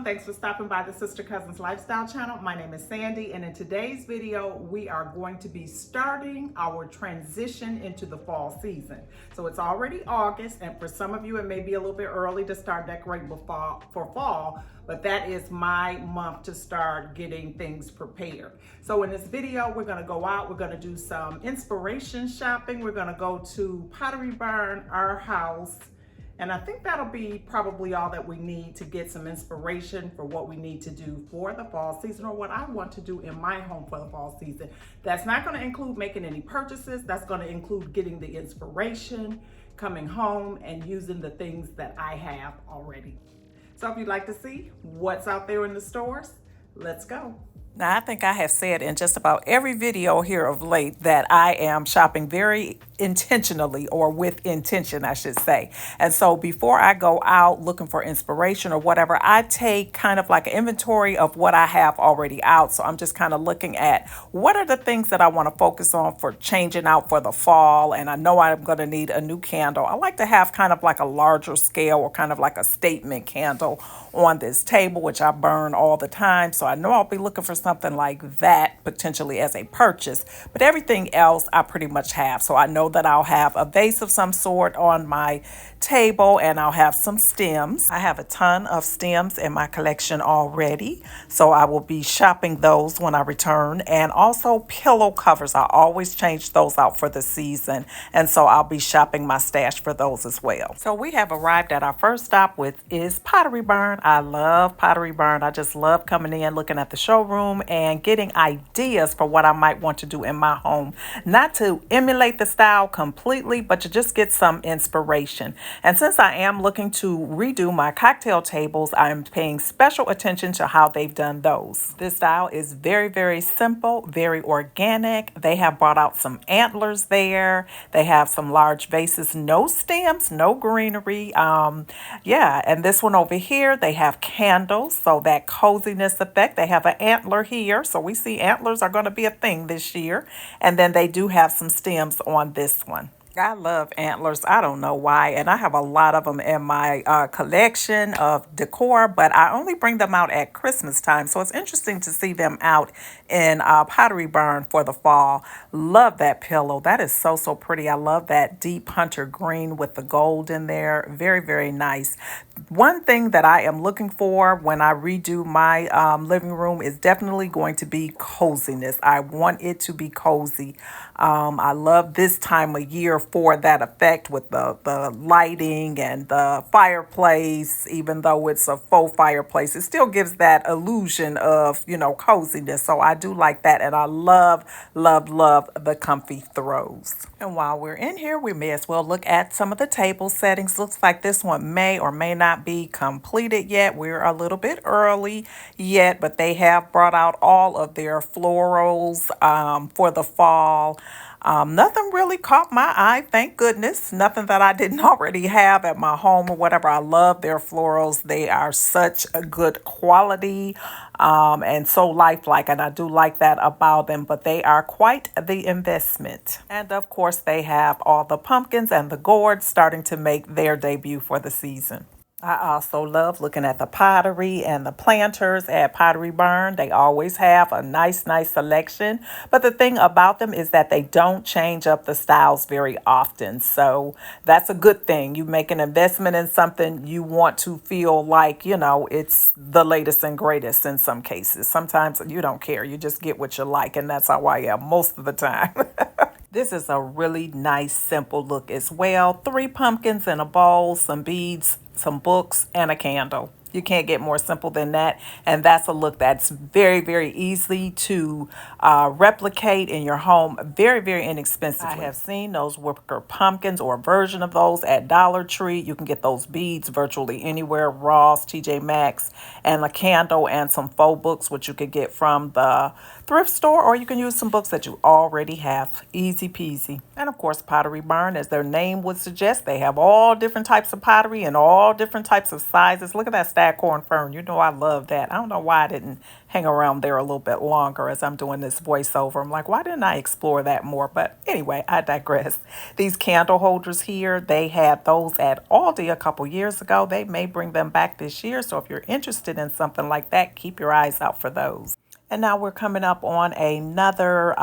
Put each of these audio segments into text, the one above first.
everyone. Thanks for stopping by the Sister Cousins Lifestyle channel. My name is Sandy, and in today's video, we are going to be starting our transition into the fall season. So it's already August, and for some of you, it may be a little bit early to start decorating for fall, but that is my month to start getting things prepared. So in this video, we're gonna go out, we're gonna do some inspiration shopping. We're gonna go to Pottery Barn, Arhaus, and I think that'll be probably all that we need to get some inspiration for what we need to do for the fall season, or what I want to do in my home for the fall season. That's not going to include making any purchases. That's going to include getting the inspiration, coming home, and using the things that I have already. So if you'd like to see what's out there in the stores, let's go. Now, I think I have said in just about every video here of late that I am shopping very intentionally, or with intention, I should say. And so before I go out looking for inspiration or whatever, I take kind of like an inventory of what I have already out. So I'm just kind of looking at what are the things that I want to focus on for changing out for the fall. And I know I'm going to need a new candle. I like to have kind of like a larger scale, or kind of like a statement candle on this table, which I burn all the time. So I know I'll be looking for something like that potentially as a purchase, but everything else I pretty much have. So I know that I'll have a vase of some sort on my table, and I'll have some stems. I have a ton of stems in my collection already, so I will be shopping those when I return. And also pillow covers, I always change those out for the season, and so I'll be shopping my stash for those as well. So we have arrived at our first stop, which is Pottery Barn. I love Pottery Barn. I just love coming in, looking at the showroom, and getting ideas for what I might want to do in my home. Not to emulate the style completely, but to just get some inspiration. And since I am looking to redo my cocktail tables, I'm paying special attention to how they've done those. This style is very, very simple, very organic. They have brought out some antlers there. They have some large vases, no stems, no greenery. Yeah, and this one over here, they have candles, so that coziness effect. They have an antler here, so we see antlers are going to be a thing this year. And then they do have some stems on this one. I love antlers. I don't know why. And I have a lot of them in my collection of decor, but I only bring them out at Christmas time. So it's interesting to see them out in Pottery Barn for the fall. Love that pillow. That is so, so pretty. I love that deep hunter green with the gold in there. Very, very nice. One thing that I am looking for when I redo my living room is definitely going to be coziness. I want it to be cozy. I love this time of year for that effect with the lighting and the fireplace. Even though it's a faux fireplace, it still gives that illusion of, coziness. So I do like that, and I love, love, love the comfy throws. And while we're in here, we may as well look at some of the table settings. Looks like this one may or may not be completed yet. We're a little bit early yet, but they have brought out all of their florals for the fall. Nothing really caught my eye, thank goodness. Nothing that I didn't already have at my home or whatever. I love their florals. They are such a good quality and so lifelike, and I do like that about them, but they are quite the investment. And of course, they have all the pumpkins and the gourds starting to make their debut for the season. I also love looking at the pottery and the planters at Pottery Barn. They always have a nice selection. But the thing about them is that they don't change up the styles very often. So that's a good thing. You make an investment in something, you want to feel like, it's the latest and greatest in some cases. Sometimes you don't care. You just get what you like. And that's how I am most of the time. This is a really nice, simple look as well. 3 pumpkins in a bowl, some beads, some books, and a candle. You can't get more simple than that. And that's a look that's very, very easy to replicate in your home. Very, very inexpensive. I have seen those wicker pumpkins or a version of those at Dollar Tree. You can get those beads virtually anywhere, Ross, TJ Maxx, and a candle and some faux books, which you could get from the thrift store, or you can use some books that you already have. Easy peasy. And of course, Pottery Barn, as their name would suggest, they have all different types of pottery and all different types of sizes. Look at that stack Staghorn Fern. You know I love that. I don't know why I didn't hang around there a little bit longer as I'm doing this voiceover. I'm like, why didn't I explore that more? But anyway, I digress. These candle holders here, they had those at Aldi a couple years ago. They may bring them back this year. So if you're interested in something like that, keep your eyes out for those. And now we're coming up on another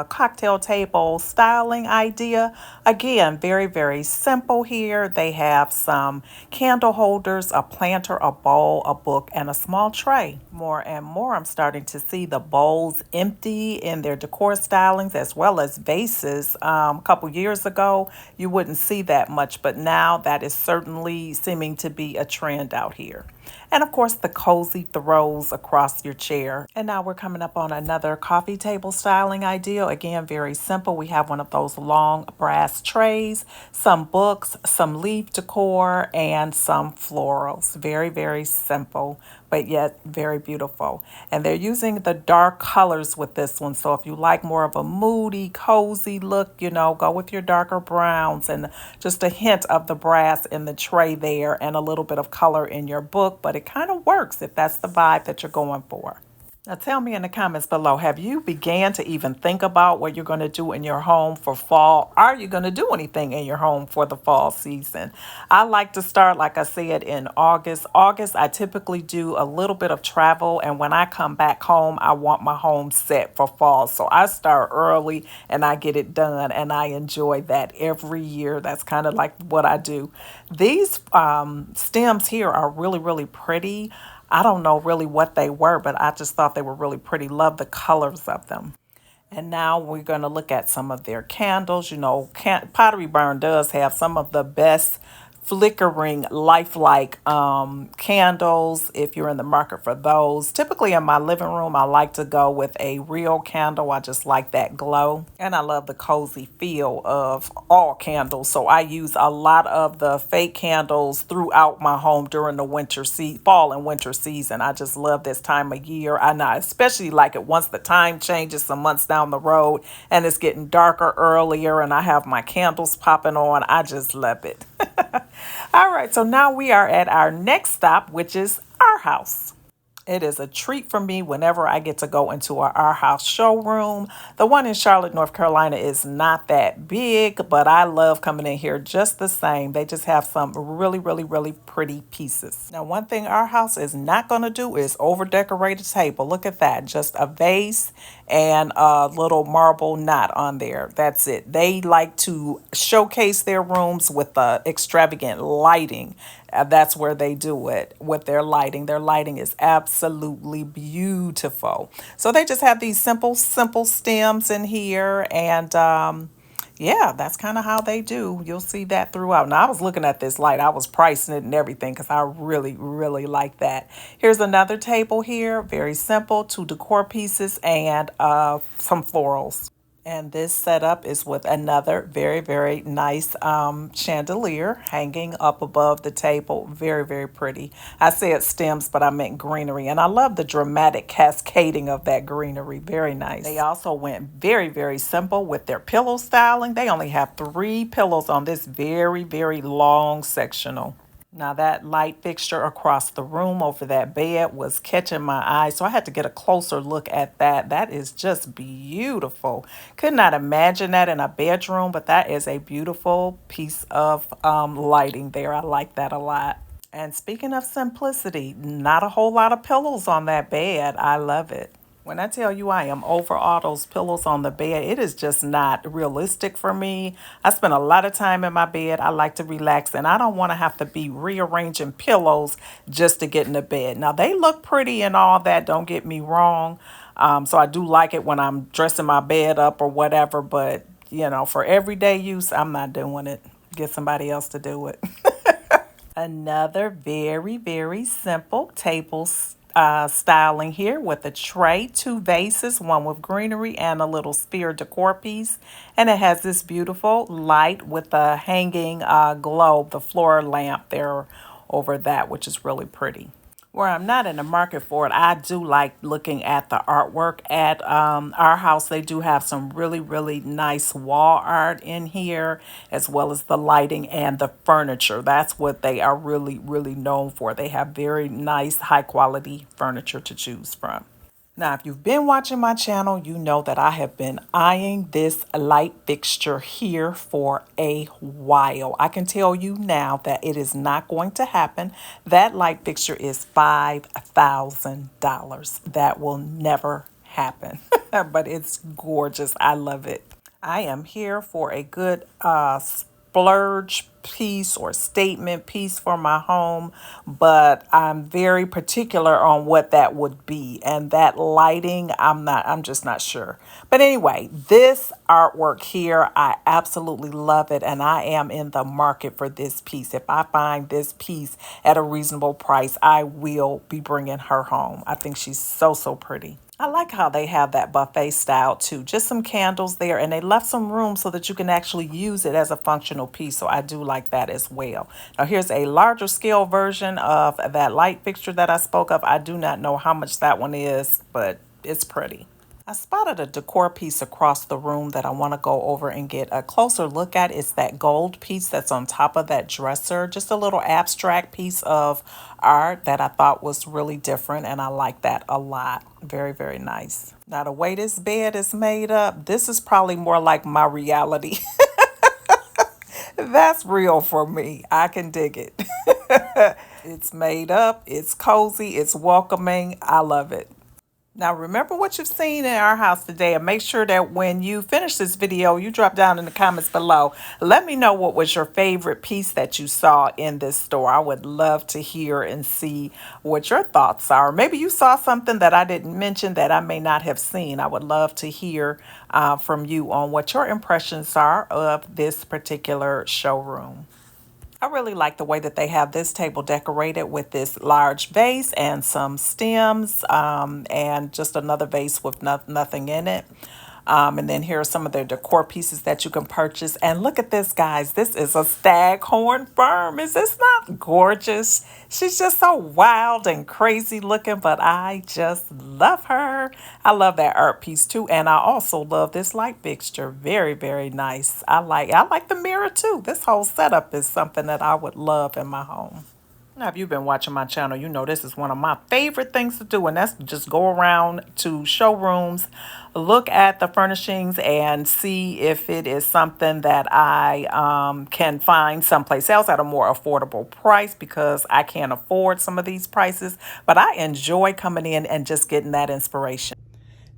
cocktail table styling idea. Again, very, very simple here. They have some candle holders, a planter, a bowl, a book, and a small tray. More and more, I'm starting to see the bowls empty in their decor stylings as well as vases. A couple years ago, you wouldn't see that much, but now that is certainly seeming to be a trend out here. And of course, the cozy throws across your chair. And now we're coming up on another coffee table styling idea. Again, very simple. We have one of those long brass trays, some books, some leaf decor, and some florals. Very, very simple, but yet very beautiful. And they're using the dark colors with this one. So if you like more of a moody, cozy look, you know, go with your darker browns and just a hint of the brass in the tray there and a little bit of color in your book. But it kind of works if that's the vibe that you're going for. Now tell me in the comments below, have you began to even think about what you're going to do in your home for fall? Are you going to do anything in your home for the fall season? I like to start, like I said, in August. August, I typically do a little bit of travel, and when I come back home, I want my home set for fall. So I start early and I get it done, and I enjoy that every year. That's kind of like what I do. These stems here are really, really pretty. I don't know really what they were, but I just thought they were really pretty. Love the colors of them. And now we're going to look at some of their candles. You know, Pottery Barn does have some of the best flickering lifelike candles if you're in the market for those. Typically in my living room, I like to go with a real candle. I just like that glow, and I love the cozy feel of all candles, so I use a lot of the fake candles throughout my home during the fall and winter season. I just love this time of year. I especially like it once the time changes some months down the road and it's getting darker earlier and I have my candles popping on. I just love it. All right, so now we are at our next stop, which is Arhaus. It is a treat for me whenever I get to go into our Arhaus showroom. The one in Charlotte, North Carolina is not that big, but I love coming in here just the same. They just have some really, really, really pretty pieces. Now, one thing Arhaus is not going to do is over-decorate a table. Look at that. Just a vase and a little marble knot on there. That's it. They like to showcase their rooms with the extravagant lighting. That's where they do it with their lighting. Their lighting is absolutely beautiful. So they just have these simple stems in here. And yeah, that's kind of how they do. You'll see that throughout. Now, I was looking at this light. I was pricing it and everything because I really, really like that. Here's another table here. Very simple. 2 decor pieces and some florals. And this setup is with another very, very nice chandelier hanging up above the table. Very, very pretty. I said stems, but I meant greenery. And I love the dramatic cascading of that greenery. Very nice. They also went very, very simple with their pillow styling. They only have 3 pillows on this very, very long sectional. Now that light fixture across the room over that bed was catching my eye, so I had to get a closer look at that. That is just beautiful. Could not imagine that in a bedroom, but that is a beautiful piece of lighting there. I like that a lot. And speaking of simplicity, not a whole lot of pillows on that bed. I love it. When I tell you I am over all those pillows on the bed, it is just not realistic for me. I spend a lot of time in my bed. I like to relax, and I don't want to have to be rearranging pillows just to get in the bed. Now, they look pretty and all that, don't get me wrong. So I do like it when I'm dressing my bed up or whatever, but, you know, for everyday use, I'm not doing it. Get somebody else to do it. Another very, very simple table styling here with a tray, 2 vases, one with greenery and a little spear decor piece. And it has this beautiful light with a hanging globe, the floor lamp there over that, which is really pretty. Where I'm not in the market for it, I do like looking at the artwork at our house. They do have some really, really nice wall art in here, as well as the lighting and the furniture. That's what they are really, really known for. They have very nice, high quality furniture to choose from. Now, if you've been watching my channel, you know that I have been eyeing this light fixture here for a while. I can tell you now that it is not going to happen. That light fixture is $5,000. That will never happen, but it's gorgeous. I love it. I am here for a good splurge piece or statement piece for my home, but I'm very particular on what that would be. And that lighting, I'm just not sure. But anyway, this artwork here, I absolutely love it. And I am in the market for this piece. If I find this piece at a reasonable price, I will be bringing her home. I think she's so, so pretty. I like how they have that buffet style too. Just some candles there, and they left some room so that you can actually use it as a functional piece. So I do like that as well. Now here's a larger scale version of that light fixture that I spoke of. I do not know how much that one is, but it's pretty. I spotted a decor piece across the room that I want to go over and get a closer look at. It's that gold piece that's on top of that dresser. Just a little abstract piece of art that I thought was really different, and I like that a lot. Very, very nice. Now, the way this bed is made up, this is probably more like my reality. That's real for me. I can dig it. It's made up, it's cozy, it's welcoming. I love it. Now, remember what you've seen in our house today, and make sure that when you finish this video, you drop down in the comments below. Let me know what was your favorite piece that you saw in this store. I would love to hear and see what your thoughts are. Maybe you saw something that I didn't mention that I may not have seen. I would love to hear from you on what your impressions are of this particular showroom. I really like the way that they have this table decorated with this large vase and some stems and just another vase with nothing in it. And then here are some of their decor pieces that you can purchase. And look at this, guys. This is a staghorn fern. Is this not gorgeous? She's just so wild and crazy looking, but I just love her. I love that art piece too. And I also love this light fixture. Very, very nice. I like the mirror too. This whole setup is something that I would love in my home. Now, if you've been watching my channel, you know this is one of my favorite things to do, and that's just go around to showrooms, look at the furnishings, and see if it is something that I can find someplace else at a more affordable price, because I can't afford some of these prices. But I enjoy coming in and just getting that inspiration.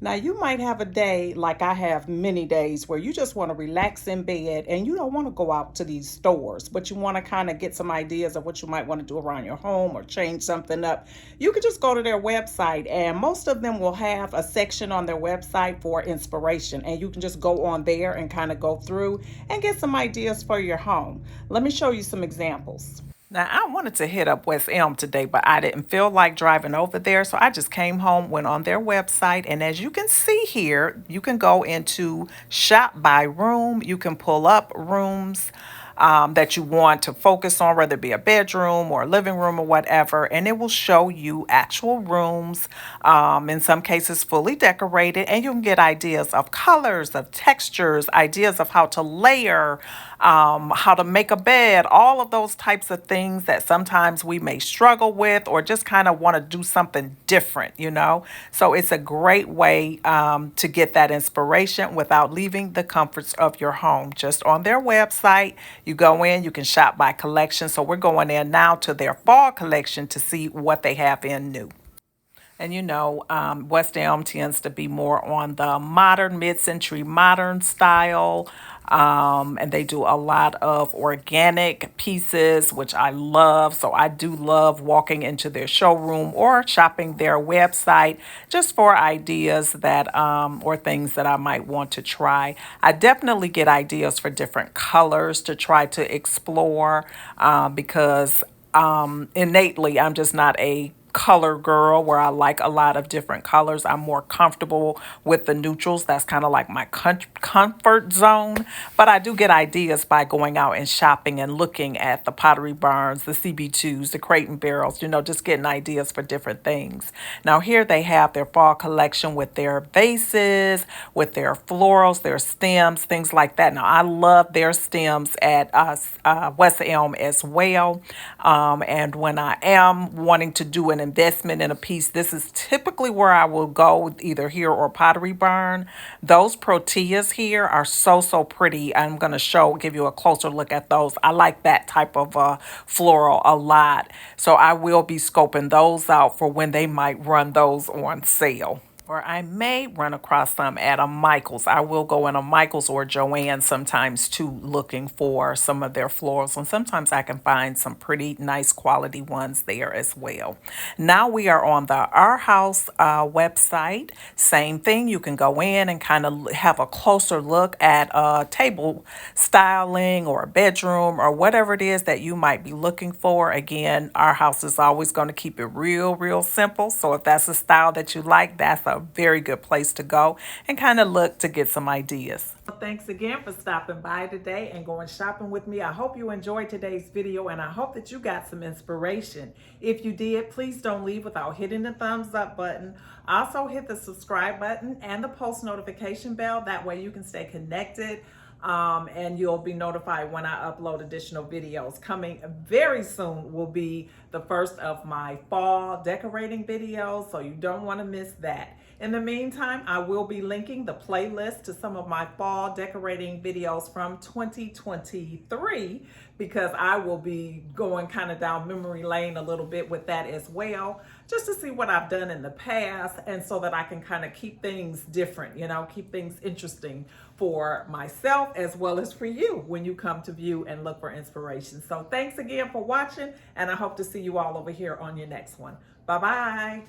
Now, you might have a day like I have many days where you just want to relax in bed and you don't want to go out to these stores, but you want to kind of get some ideas of what you might want to do around your home or change something up. You can just go to their website, and most of them will have a section on their website for inspiration, and you can just go on there and kind of go through and get some ideas for your home. Let me show you some examples. Now, I wanted to hit up West Elm today, but I didn't feel like driving over there. So I just came home, went on their website. And as you can see here, you can go into shop by room. You can pull up rooms that you want to focus on, whether it be a bedroom or a living room or whatever. And it will show you actual rooms, in some cases fully decorated. And you can get ideas of colors, of textures, ideas of how to layer, how to make a bed, all of those types of things that sometimes we may struggle with or just kind of want to do something different, you know. So it's a great way to get that inspiration without leaving the comforts of your home. Just on their website, you go in, you can shop by collection. So we're going in now to their fall collection to see what they have in new. And you know, West Elm tends to be more on the modern, mid-century modern style. And they do a lot of organic pieces, which I love. So I do love walking into their showroom or shopping their website just for ideas that or things that I might want to try. I definitely get ideas for different colors to try to explore because innately I'm just not a color girl where I like a lot of different colors. I'm more comfortable with the neutrals. That's kind of like my comfort zone. But I do get ideas by going out and shopping and looking at the Pottery Barns, the CB2s, the Crate and Barrels, just getting ideas for different things. Now here they have their fall collection with their vases, with their florals, their stems, things like that. Now I love their stems at West Elm as well. And when I am wanting to do an investment in a piece, this is typically where I will go, either here or Pottery Barn. Those proteas here are so pretty. I'm going to give you a closer look at those. I like that type of floral a lot. So I will be scoping those out for when they might run those on sale. Or I may run across some at a Michael's. I will go in a Michael's or Joann sometimes too, looking for some of their florals. And sometimes I can find some pretty nice quality ones there as well. Now we are on the Arhaus website. Same thing. You can go in and kind of have a closer look at table styling or a bedroom or whatever it is that you might be looking for. Again, Arhaus is always going to keep it real simple. So if that's a style that you like, that's a very good place to go and kind of look to get some ideas. Thanks again for stopping by today and going shopping with me. I hope you enjoyed today's video and I hope that you got some inspiration. If you did, please don't leave without hitting the thumbs up button. Also hit the subscribe button and the post notification bell. That way you can stay connected. And you'll be notified when I upload additional videos. Coming very soon will be the first of my fall decorating videos, so you don't want to miss that. In the meantime, I will be linking the playlist to some of my fall decorating videos from 2023 because I will be going kind of down memory lane a little bit with that as well, just to see what I've done in the past and so that I can kind of keep things different, keep things interesting for myself as well as for you when you come to view and look for inspiration. So thanks again for watching, and I hope to see you all over here on your next one. Bye-bye.